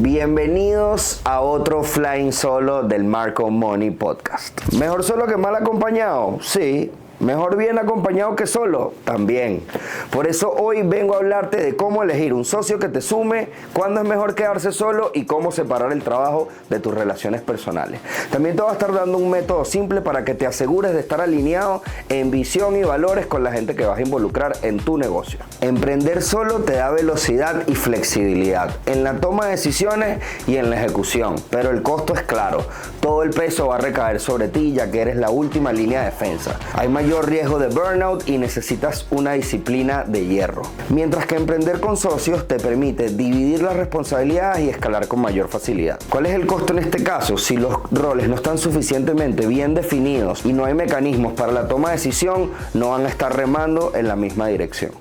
Bienvenidos a otro Flying Solo del Marco Money Podcast. ¿Mejor solo que mal acompañado? Sí. ¿Mejor bien acompañado que solo? También. Por eso hoy vengo a hablarte de cómo elegir un socio que te sume, cuándo es mejor quedarse solo y cómo separar el trabajo de tus relaciones personales. También te voy a estar dando un método simple para que te asegures de estar alineado en visión y valores con la gente que vas a involucrar en tu negocio. Emprender solo te da velocidad y flexibilidad en la toma de decisiones y en la ejecución, pero el costo es claro. Todo el peso va a recaer sobre ti ya que eres la última línea de defensa. Hay mayor riesgo de burnout y necesitas una disciplina de hierro. Mientras que emprender con socios te permite dividir las responsabilidades y escalar con mayor facilidad. ¿Cuál es el costo en este caso? Si los roles no están suficientemente bien definidos y no hay mecanismos para la toma de decisión, no van a estar remando en la misma dirección.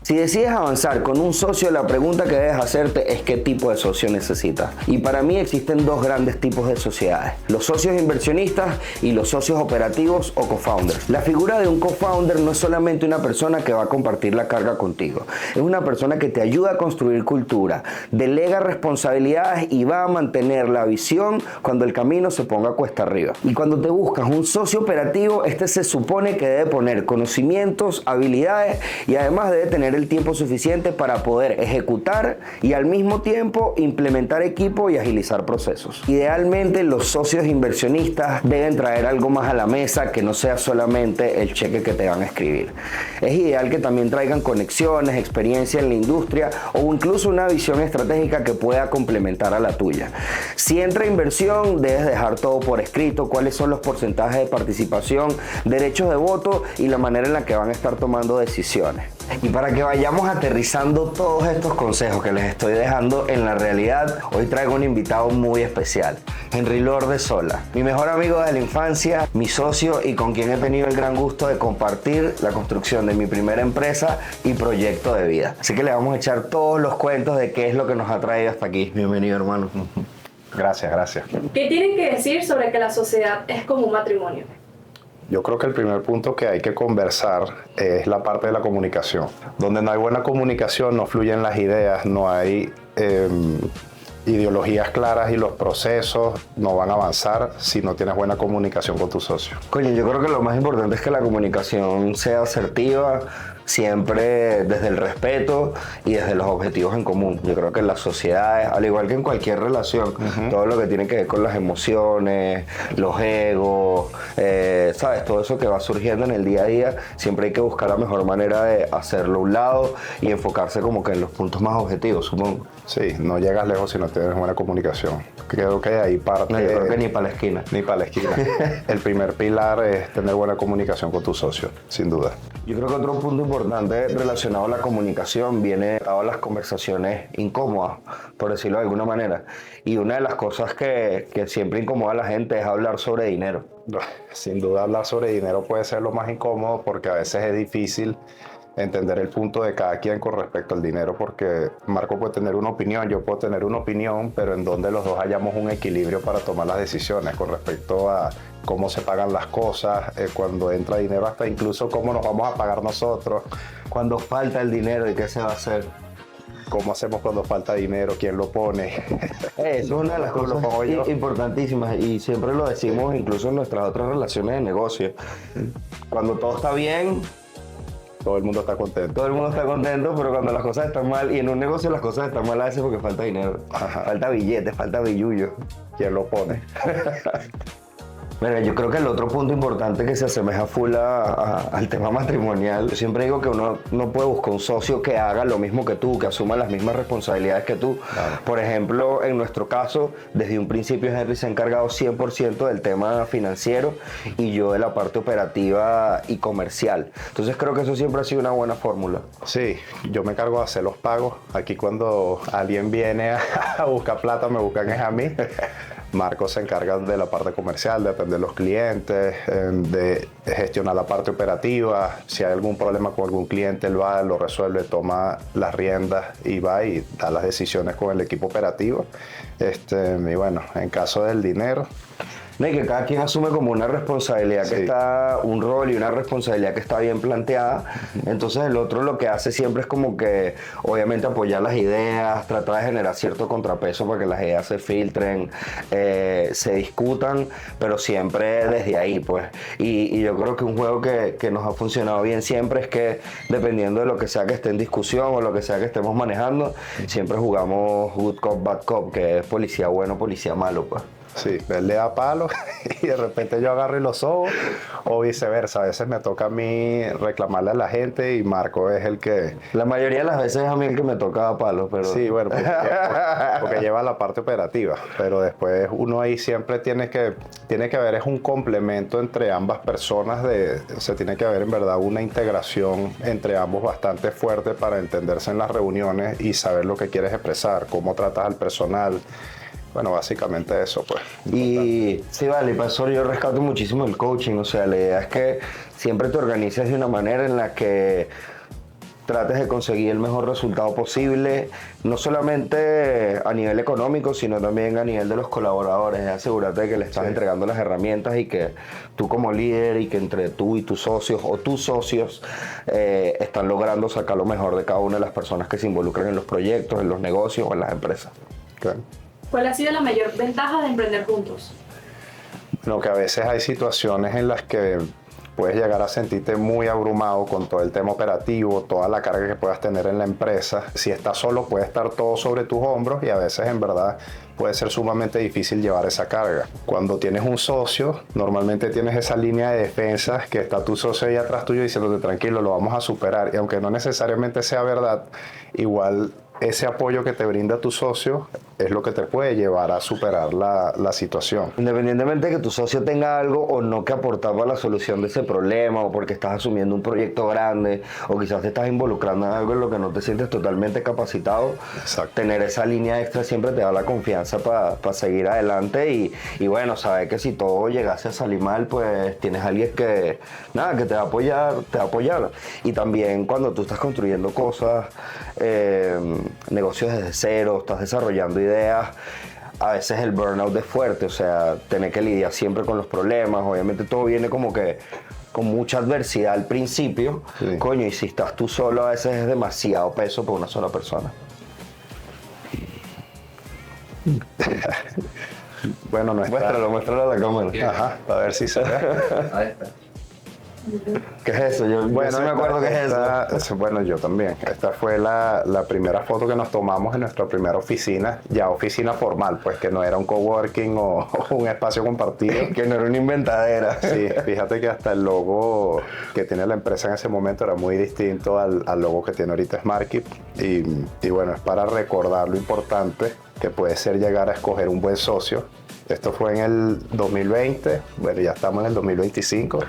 Si decides avanzar con un socio, la pregunta que debes hacerte es qué tipo de socio necesitas. Y para mí existen dos grandes tipos de sociedades: los socios inversionistas y los socios operativos o co-founders. La figura de un co-founder no es solamente una persona que va a compartir la carga contigo, es una persona que te ayuda a construir cultura, delega responsabilidades y va a mantener la visión cuando el camino se ponga cuesta arriba. Y cuando te buscas un socio operativo, este se supone que debe poner conocimientos, habilidades y además debe tener el tiempo suficiente para poder ejecutar y al mismo tiempo implementar equipo y agilizar procesos. Idealmente los socios inversionistas deben traer algo más a la mesa que no sea solamente el cheque que te van a escribir. Es ideal que también traigan conexiones, experiencia en la industria o incluso una visión estratégica que pueda complementar a la tuya. Si entra inversión, debes dejar todo por escrito: cuáles son los porcentajes de participación, derechos de voto y la manera en la que van a estar tomando decisiones. Y para que vayamos aterrizando todos estos consejos que les estoy dejando en la realidad, hoy traigo un invitado muy especial, Henry Lourdesola, mi mejor amigo de la infancia, mi socio y con quien he tenido el gran gusto de compartir la construcción de mi primera empresa y proyecto de vida. Así que le vamos a echar todos los cuentos de qué es lo que nos ha traído hasta aquí. Bienvenido, hermano. Gracias. ¿Qué tienen que decir sobre que la sociedad es como un matrimonio? Yo creo que el primer punto que hay que conversar es la parte de la comunicación. Donde no hay buena comunicación, no fluyen las ideas, no hay ideologías claras y los procesos no van a avanzar si no tienes buena comunicación con tu socio. Coño, yo creo que lo más importante es que la comunicación sea asertiva, siempre desde el respeto y desde los objetivos en común. Yo creo que en las sociedades, al igual que en cualquier relación, todo lo que tiene que ver con las emociones, los egos, ¿sabes? Todo eso que va surgiendo en el día a día, siempre hay que buscar la mejor manera de hacerlo a un lado y enfocarse como que en los puntos más objetivos, supongo. Sí, no llegas lejos si no tienes buena comunicación. Creo que ahí parte... No, yo creo que ni para la esquina. Ni para la esquina. El primer pilar es tener buena comunicación con tu socio, sin duda. Yo creo que otro punto importante relacionado a la comunicación viene dado a las conversaciones incómodas, por decirlo de alguna manera. Y una de las cosas que siempre incomoda a la gente es hablar sobre dinero. Sin duda hablar sobre dinero puede ser lo más incómodo porque a veces es difícil entender el punto de cada quien con respecto al dinero, porque Marco puede tener una opinión, yo puedo tener una opinión, pero en donde los dos hayamos un equilibrio para tomar las decisiones con respecto a cómo se pagan las cosas, cuando entra dinero, hasta incluso cómo nos vamos a pagar nosotros. Cuando falta el dinero, ¿y qué se va a hacer? ¿Cómo hacemos cuando falta dinero? ¿Quién lo pone? Eso es una de las cosas importantísimas y siempre lo decimos incluso en nuestras otras relaciones de negocio. Cuando todo está bien, todo el mundo está contento. Todo el mundo está contento, pero cuando las cosas están mal, y en un negocio las cosas están mal a veces porque falta dinero. Ajá. Falta billetes, falta billullo. ¿Quién lo pone? Bueno, yo creo que el otro punto importante que se asemeja full al tema matrimonial, yo siempre digo que uno no puede buscar un socio que haga lo mismo que tú, que asuma las mismas responsabilidades que tú. Claro. Por ejemplo, en nuestro caso, desde un principio Henry se ha encargado 100% del tema financiero y yo de la parte operativa y comercial. Entonces creo que eso siempre ha sido una buena fórmula. Sí, yo me encargo de hacer los pagos. Aquí cuando alguien viene a buscar plata, me buscan es a mí. Marco se encarga de la parte comercial, de atender los clientes, de gestionar la parte operativa. Si hay algún problema con algún cliente, él va, lo resuelve, toma las riendas y va y da las decisiones con el equipo operativo. Y bueno, en caso del dinero, No, y que cada quien asume como una responsabilidad que Sí. está, un rol y una responsabilidad que está bien planteada. Entonces el otro lo que hace siempre es como que, obviamente, apoyar las ideas, tratar de generar cierto contrapeso para que las ideas se filtren, se discutan, pero siempre desde ahí, pues. Y yo creo que un juego que nos ha funcionado bien siempre es que, dependiendo de lo que sea que esté en discusión o lo que sea que estemos manejando, siempre jugamos good cop, bad cop, que es policía bueno, policía malo, pues. Sí, él le da palo y de repente yo agarro y lo sobo, o viceversa. A veces me toca a mí reclamarle a la gente y Marco es el que... La mayoría de las veces es a mí el que me toca a palos, pero... Sí, bueno, porque lleva la parte operativa, pero después uno ahí siempre tiene que haber, es un complemento entre ambas personas, tiene que haber en verdad una integración entre ambos bastante fuerte para entenderse en las reuniones y saber lo que quieres expresar, cómo tratas al personal. Bueno, básicamente eso, pues. Y sí, vale, y para eso yo rescato muchísimo el coaching, o sea, la idea es que siempre te organices de una manera en la que trates de conseguir el mejor resultado posible, no solamente a nivel económico, sino también a nivel de los colaboradores. Asegúrate de que le estás entregando las herramientas y que tú como líder y que entre tú y tus socios o tus socios están logrando sacar lo mejor de cada una de las personas que se involucran en los proyectos, en los negocios o en las empresas. Okay. ¿Cuál ha sido la mayor ventaja de emprender juntos? Bueno, que a veces hay situaciones en las que puedes llegar a sentirte muy abrumado con todo el tema operativo, toda la carga que puedas tener en la empresa. Si estás solo, puede estar todo sobre tus hombros y a veces en verdad puede ser sumamente difícil llevar esa carga. Cuando tienes un socio, normalmente tienes esa línea de defensa que está tu socio ahí atrás tuyo diciéndote tranquilo, lo vamos a superar. Y aunque no necesariamente sea verdad, igual ese apoyo que te brinda tu socio es lo que te puede llevar a superar la situación. Independientemente de que tu socio tenga algo o no que aportar para la solución de ese problema, o porque estás asumiendo un proyecto grande, o quizás te estás involucrando en algo en lo que no te sientes totalmente capacitado, Exacto. tener esa línea extra siempre te da la confianza para seguir adelante y bueno, saber que si todo llegase a salir mal, pues tienes a alguien que, nada, que te va a apoyar, Y también cuando tú estás construyendo cosas, negocios desde cero, estás desarrollando ideas, a veces el burnout es fuerte, o sea, tener que lidiar siempre con los problemas, obviamente todo viene como que con mucha adversidad al principio, Sí. coño, y si estás tú solo a veces es demasiado peso para una sola persona. Bueno, Muéstralo a la cámara. Ajá, a ver si se ve. Ahí está. ¿Qué es eso? Yo sí me acuerdo qué es eso. Bueno, yo también. Esta fue la primera foto que nos tomamos en nuestra primera oficina, ya oficina formal, pues que no era un coworking o un espacio compartido. Que no era una inventadera. Sí, fíjate que hasta el logo que tiene la empresa en ese momento era muy distinto al logo que tiene ahorita SmartKeep. Y bueno, es para recordar lo importante que puede ser llegar a escoger un buen socio. Esto fue en el 2020, bueno, ya estamos en el 2025.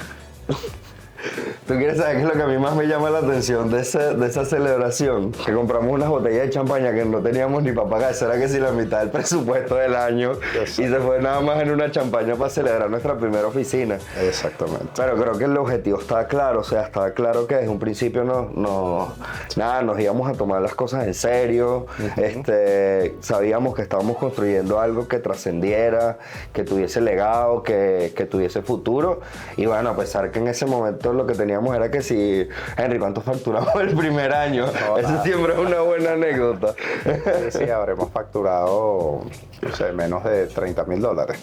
¿Tú quieres saber qué es lo que a mí más me llama la atención de esa celebración? Que compramos unas botellas de champaña que no teníamos ni para pagar. Eso era que si la mitad del presupuesto del año. Exacto. Y se fue nada más en una champaña para celebrar nuestra primera oficina. Exactamente. Pero creo que el objetivo estaba claro. O sea, estaba claro que desde un principio nos íbamos a tomar las cosas en serio. Sabíamos que estábamos construyendo algo que trascendiera, que tuviese legado, que tuviese futuro. Y bueno, a pesar que en ese momento lo que teníamos era que si, Henry, ¿cuánto facturamos el primer año? Eso siempre es una buena anécdota. Sí, habremos facturado, o sea, menos de $30,000.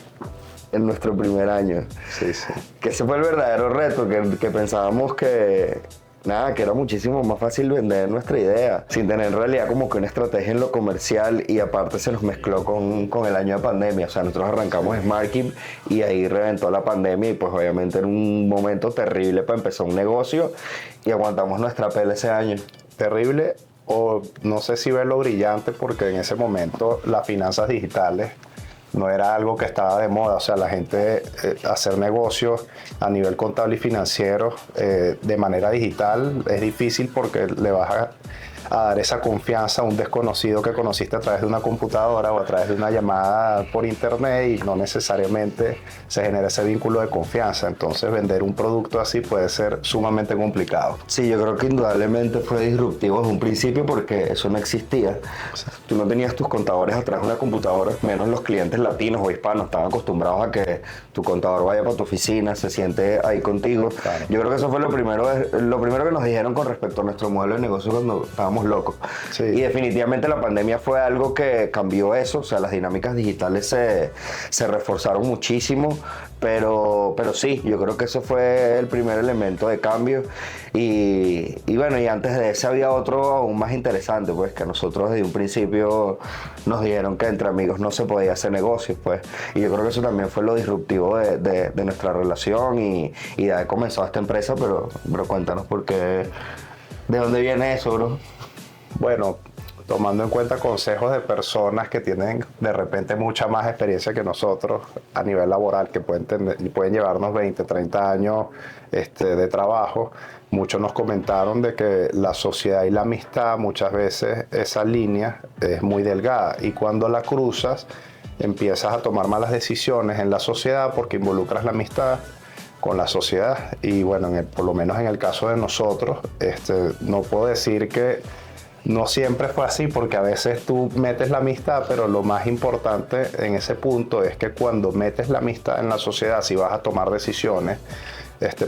En nuestro primer año. Sí, sí. Que ese fue el verdadero reto, que pensábamos que era muchísimo más fácil vender nuestra idea, sin tener en realidad como que una estrategia en lo comercial, y aparte se nos mezcló con el año de pandemia. O sea, nosotros arrancamos SmartKeep y ahí reventó la pandemia y pues obviamente era un momento terrible para empezar un negocio y aguantamos nuestra pele ese año. Terrible, o no sé si verlo brillante, porque en ese momento las finanzas digitales no era algo que estaba de moda. O sea, la gente hacer negocios a nivel contable y financiero de manera digital es difícil porque le vas a dar esa confianza a un desconocido que conociste a través de una computadora o a través de una llamada por internet y no necesariamente se genera ese vínculo de confianza. Entonces vender un producto así puede ser sumamente complicado. Sí, yo creo que indudablemente fue disruptivo desde un principio porque eso no existía. Tú no tenías tus contadores atrás de una computadora, menos los clientes latinos o hispanos estaban acostumbrados a que tu contador vaya para tu oficina, se siente ahí contigo. Claro. Yo creo que eso fue lo primero que nos dijeron con respecto a nuestro modelo de negocio cuando estábamos locos. Sí. Y definitivamente la pandemia fue algo que cambió eso, o sea, las dinámicas digitales se reforzaron muchísimo, pero sí, yo creo que eso fue el primer elemento de cambio. Y bueno, y antes de ese había otro aún más interesante, pues que nosotros desde un principio nos dijeron que entre amigos no se podía hacer negocios, pues. Y yo creo que eso también fue lo disruptivo de nuestra relación y de haber comenzado esta empresa, pero cuéntanos por qué, ¿de dónde viene eso, bro? Bueno, tomando en cuenta consejos de personas que tienen de repente mucha más experiencia que nosotros a nivel laboral, que pueden llevarnos 20, 30 años de trabajo, muchos nos comentaron de que la sociedad y la amistad, muchas veces esa línea es muy delgada y cuando la cruzas empiezas a tomar malas decisiones en la sociedad porque involucras la amistad con la sociedad. Y bueno, por lo menos en el caso de nosotros, no puedo decir que no siempre fue así, porque a veces tú metes la amistad, pero lo más importante en ese punto es que cuando metes la amistad en la sociedad, si vas a tomar decisiones,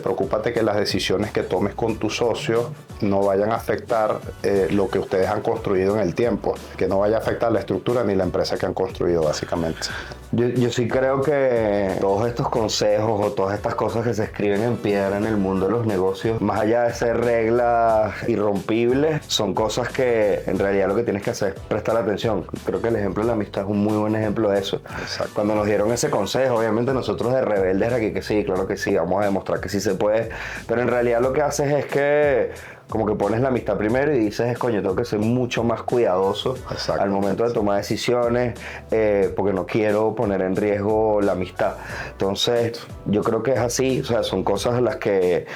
preocúpate que las decisiones que tomes con tu socio no vayan a afectar lo que ustedes han construido en el tiempo, que no vaya a afectar la estructura ni la empresa que han construido, básicamente. Yo sí creo que todos estos consejos o todas estas cosas que se escriben en piedra en el mundo de los negocios, más allá de ser reglas irrompibles, son cosas que en realidad lo que tienes que hacer es prestar atención. Creo que el ejemplo de la amistad es un muy buen ejemplo de eso. Exacto. Cuando nos dieron ese consejo, obviamente nosotros de rebeldes era que sí, claro que sí, vamos a demostrar que sí se puede, pero en realidad lo que haces es que como que pones la amistad primero y dices, coño, tengo que ser mucho más cuidadoso al momento de tomar decisiones porque no quiero poner en riesgo la amistad. Entonces, yo creo que es así, o sea, son cosas a las que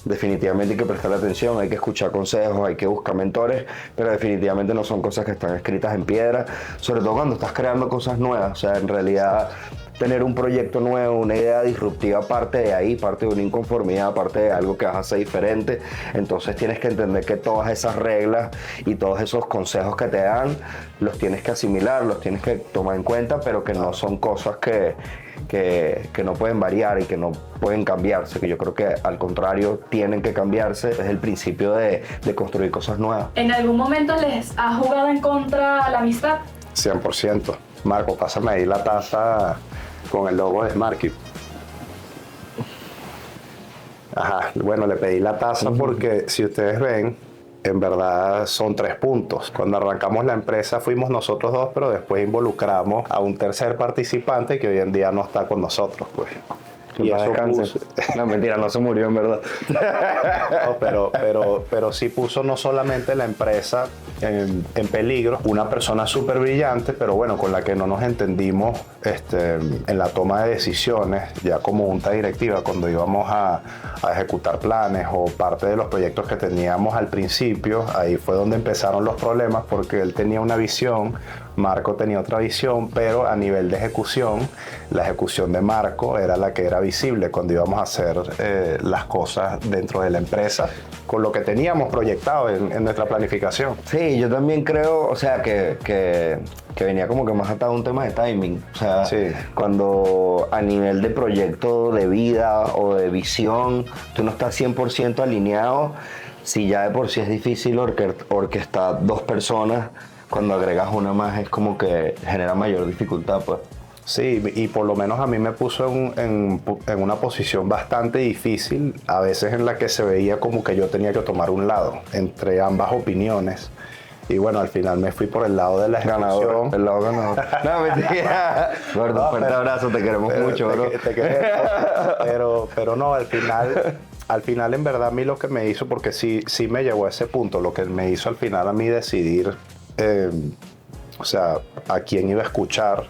definitivamente hay que prestar atención, hay que escuchar consejos, hay que buscar mentores, pero definitivamente no son cosas que están escritas en piedra, sobre todo cuando estás creando cosas nuevas, o sea, en realidad tener un proyecto nuevo, una idea disruptiva parte de ahí, parte de una inconformidad, parte de algo que vas a hacer diferente. Entonces tienes que entender que todas esas reglas y todos esos consejos que te dan los tienes que asimilar, los tienes que tomar en cuenta, pero que no son cosas que no pueden variar y que no pueden cambiarse, que yo creo que al contrario tienen que cambiarse. Es el principio de construir cosas nuevas. ¿En algún momento les ha jugado en contra la amistad? 100%. Marco, pásame ahí la taza con el logo de SmartKit. Ajá, bueno, le pedí la taza porque si ustedes ven, en verdad son 3 puntos. Cuando arrancamos la empresa fuimos nosotros 2, pero después involucramos a un tercer participante que hoy en día no está con nosotros, pues. Y eso puso... No, mentira, no se murió en verdad. No, pero sí puso no solamente la empresa en peligro, una persona súper brillante, pero bueno, con la que no nos entendimos en la toma de decisiones, ya como junta directiva, cuando íbamos a ejecutar planes o parte de los proyectos que teníamos al principio, ahí fue donde empezaron los problemas, porque él tenía una visión, Marco tenía otra visión, pero a nivel de ejecución, la ejecución de Marco era la que era visible cuando íbamos a hacer las cosas dentro de la empresa, con lo que teníamos proyectado en nuestra planificación. Sí, yo también creo, o sea, que venía como que más atado a un tema de timing. O sea, sí, cuando a nivel de proyecto de vida o de visión, tú no estás 100% alineado, si ya de por sí es difícil orquestar 2 personas, cuando agregas una más es como que genera mayor dificultad, pues. Sí, y por lo menos a mí me puso en una posición bastante difícil, a veces en la que se veía como que yo tenía que tomar un lado entre ambas opiniones. Y bueno, al final me fui por el lado de la ejecución. El lado ganador. No, mentira. Gordo, un fuerte abrazo, te queremos mucho, bro. Te queremos, pero no, al final en verdad a mí lo que me hizo, porque sí me llevó a ese punto, lo que me hizo al final a mí decidir, o sea, a quién iba a escuchar,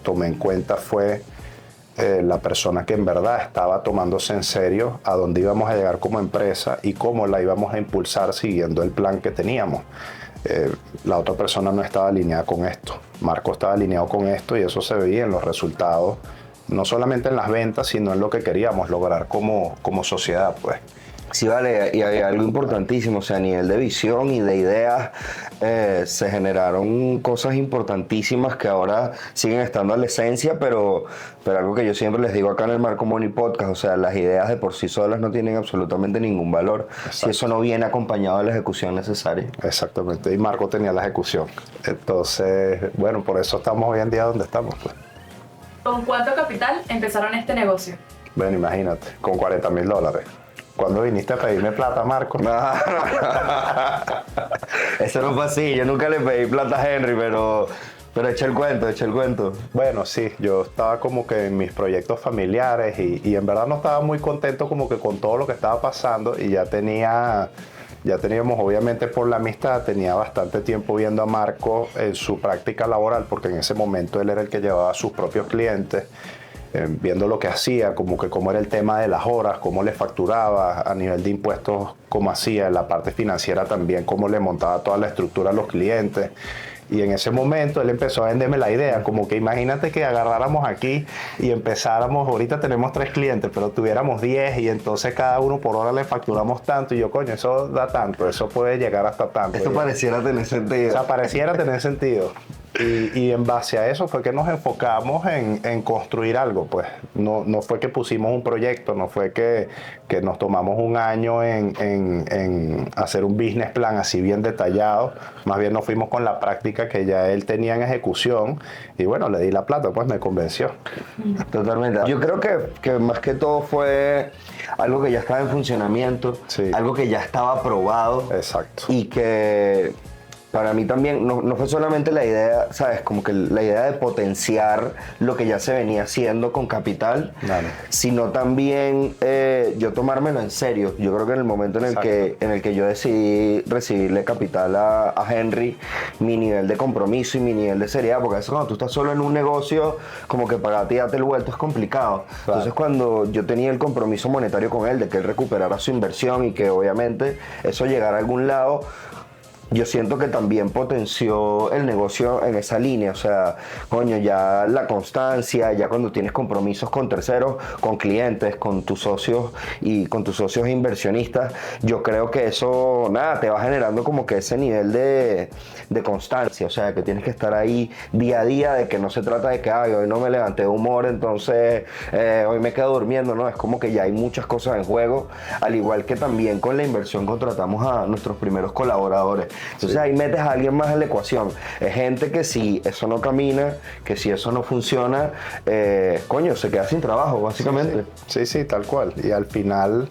tomé en cuenta fue la persona que en verdad estaba tomándose en serio a dónde íbamos a llegar como empresa y cómo la íbamos a impulsar siguiendo el plan que teníamos. La otra persona no estaba alineada con esto. Marco estaba alineado con esto y eso se veía en los resultados, no solamente en las ventas, sino en lo que queríamos lograr como sociedad, pues. Sí, vale, y hay algo importantísimo, o sea, a nivel de visión y de ideas, se generaron cosas importantísimas que ahora siguen estando a la esencia, pero algo que yo siempre les digo acá en el Marco Money Podcast, o sea, las ideas de por sí solas no tienen absolutamente ningún valor. Exacto. Si eso no viene acompañado de la ejecución necesaria. Exactamente, y Marco tenía la ejecución. Entonces, bueno, por eso estamos hoy en día donde estamos, pues. ¿Con cuánto capital empezaron este negocio? Bueno, imagínate, con $40,000. ¿Cuándo viniste a pedirme plata, Marco? Eso no fue así, yo nunca le pedí plata a Henry, pero echa el cuento. Bueno, sí, yo estaba como que en mis proyectos familiares y en verdad no estaba muy contento como que con todo lo que estaba pasando y ya teníamos obviamente por la amistad, tenía bastante tiempo viendo a Marco en su práctica laboral porque en ese momento él era el que llevaba a sus propios clientes. Viendo lo que hacía, como que cómo era el tema de las horas, cómo le facturaba a nivel de impuestos, cómo hacía, en la parte financiera también, cómo le montaba toda la estructura a los clientes. Y en ese momento él empezó a venderme la idea, como que imagínate que agarráramos aquí y empezáramos, ahorita tenemos 3 clientes, pero tuviéramos 10 y entonces cada uno por hora le facturamos tanto. Y yo, coño, eso da tanto, eso puede llegar hasta tanto. Eso pareciera tener sentido. O sea, pareciera tener sentido. Y en base a eso fue que nos enfocamos en construir algo, pues. No fue que pusimos un proyecto, no fue que nos tomamos un año en hacer un business plan así bien detallado. Más bien nos fuimos con la práctica que ya él tenía en ejecución y bueno, le di la plata, pues me convenció. Totalmente. Yo creo que más que todo fue algo que ya estaba en funcionamiento, sí. Algo que ya estaba probado. Exacto. Y que para mí también no fue solamente la idea, ¿sabes? Como que la idea de potenciar lo que ya se venía haciendo con capital, claro. Sino también yo tomármelo en serio. Yo creo que en el momento en el que yo decidí recibirle capital a Henry, mi nivel de compromiso y mi nivel de seriedad, porque a veces cuando tú estás solo en un negocio, como que para ti darte el vuelto es complicado. Claro. Entonces cuando yo tenía el compromiso monetario con él, de que él recuperara su inversión y que obviamente eso llegara a algún lado, yo siento que también potenció el negocio en esa línea, o sea, coño, ya la constancia, ya cuando tienes compromisos con terceros, con clientes, con tus socios y con tus socios inversionistas, yo creo que eso, nada, te va generando como que ese nivel de constancia, o sea, que tienes que estar ahí día a día, de que no se trata de que, ay, hoy no me levanté de humor, entonces hoy me quedo durmiendo, no, es como que ya hay muchas cosas en juego, al igual que también con la inversión contratamos a nuestros primeros colaboradores. Entonces ahí metes a alguien más en la ecuación. Es gente que si eso no camina, que si eso no funciona, coño, se queda sin trabajo, básicamente. Sí, tal cual. Y al final,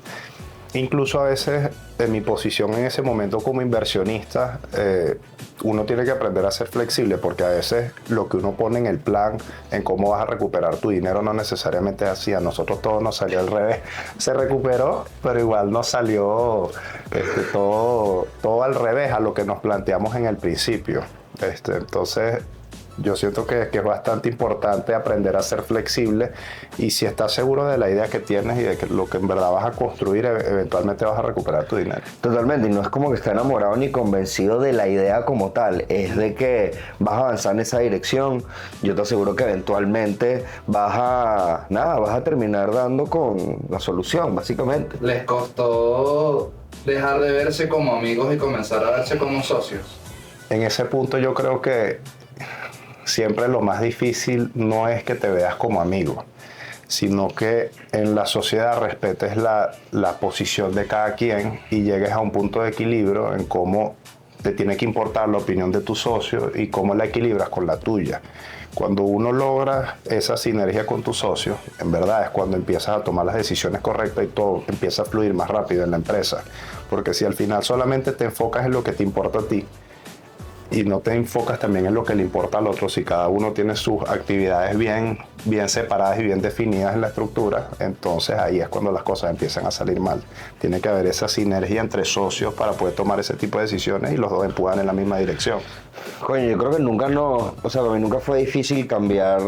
incluso a veces, en mi posición en ese momento como inversionista, uno tiene que aprender a ser flexible porque a veces lo que uno pone en el plan, en cómo vas a recuperar tu dinero, no necesariamente es así. A nosotros todo nos salió al revés. Se recuperó, pero igual nos salió todo al revés a lo que nos planteamos en el principio. Entonces, yo siento que es bastante importante aprender a ser flexible y si estás seguro de la idea que tienes y de que lo que en verdad vas a construir, eventualmente vas a recuperar tu dinero. Totalmente, y no es como que esté enamorado ni convencido de la idea como tal, es de que vas a avanzar en esa dirección. Yo te aseguro que eventualmente vas a terminar dando con la solución, básicamente. ¿Les costó dejar de verse como amigos y comenzar a verse como socios? En ese punto yo creo que siempre lo más difícil no es que te veas como amigo, sino que en la sociedad respetes la posición de cada quien y llegues a un punto de equilibrio en cómo te tiene que importar la opinión de tu socio y cómo la equilibras con la tuya. Cuando uno logra esa sinergia con tu socio, en verdad es cuando empiezas a tomar las decisiones correctas y todo empieza a fluir más rápido en la empresa. Porque si al final solamente te enfocas en lo que te importa a ti, y no te enfocas también en lo que le importa al otro, si cada uno tiene sus actividades bien separadas y bien definidas en la estructura, entonces ahí es cuando las cosas empiezan a salir mal. Tiene que haber esa sinergia entre socios para poder tomar ese tipo de decisiones y los dos empujan en la misma dirección. Coño, yo creo que para mí nunca fue difícil cambiar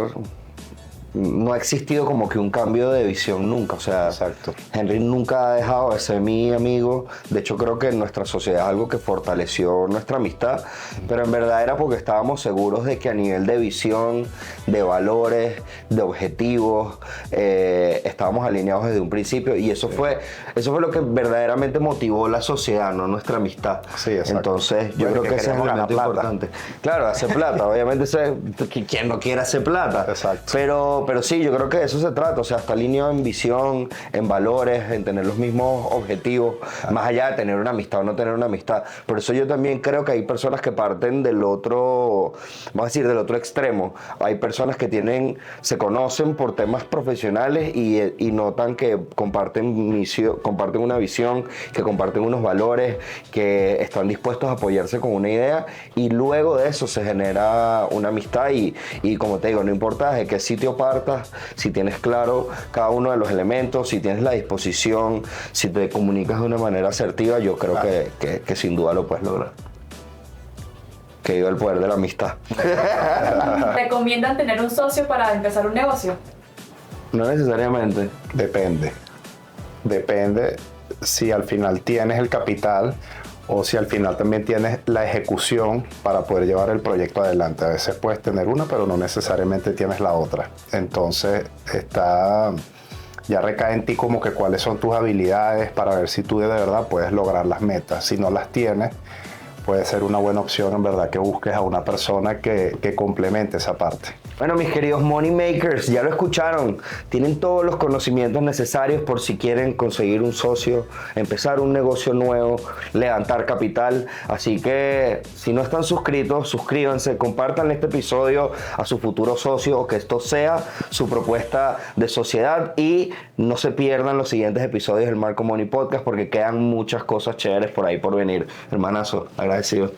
no ha existido como que un cambio de visión nunca. O sea, Exacto. Henry nunca ha dejado de ser mi amigo. De hecho, creo que en nuestra sociedad es algo que fortaleció nuestra amistad, pero en verdad era porque estábamos seguros de que a nivel de visión, de valores, de objetivos, estábamos alineados desde un principio, y eso fue lo que verdaderamente motivó la sociedad, no nuestra amistad. Sí, exacto. Entonces, yo creo que ese es el elemento importante. Claro, hacer plata, obviamente, ¿quién no quiere hacer plata? Exacto. Pero sí, yo creo que de eso se trata, o sea, está alineado en visión, en valores, en tener los mismos objetivos, más allá de tener una amistad o no tener una amistad. Por eso yo también creo que hay personas que parten del otro, vamos a decir, del otro extremo. Hay personas que se conocen por temas profesionales y notan que comparten una visión, que comparten unos valores, que están dispuestos a apoyarse con una idea, y luego de eso se genera una amistad y como te digo, no importa de qué sitio partas, si tienes claro cada uno de los elementos, si tienes la disposición, si te comunicas de una manera asertiva, yo creo que sin duda lo puedes lograr. Que digo, el poder de la amistad. ¿Recomiendan tener un socio para empezar un negocio? No necesariamente. Depende si al final tienes el capital o si al final también tienes la ejecución para poder llevar el proyecto adelante. A veces puedes tener una, pero no necesariamente tienes la otra. Entonces ya recae en ti como que cuáles son tus habilidades para ver si tú de verdad puedes lograr las metas. Si no las tienes, puede ser una buena opción en verdad que busques a una persona que complemente esa parte. Bueno, mis queridos Money Makers, ya lo escucharon. Tienen todos los conocimientos necesarios por si quieren conseguir un socio, empezar un negocio nuevo, levantar capital. Así que si no están suscritos, suscríbanse, compartan este episodio a su futuro socio, o que esto sea su propuesta de sociedad, y no se pierdan los siguientes episodios del Marco Money Podcast porque quedan muchas cosas chéveres por ahí por venir. Hermanazo, agradecido.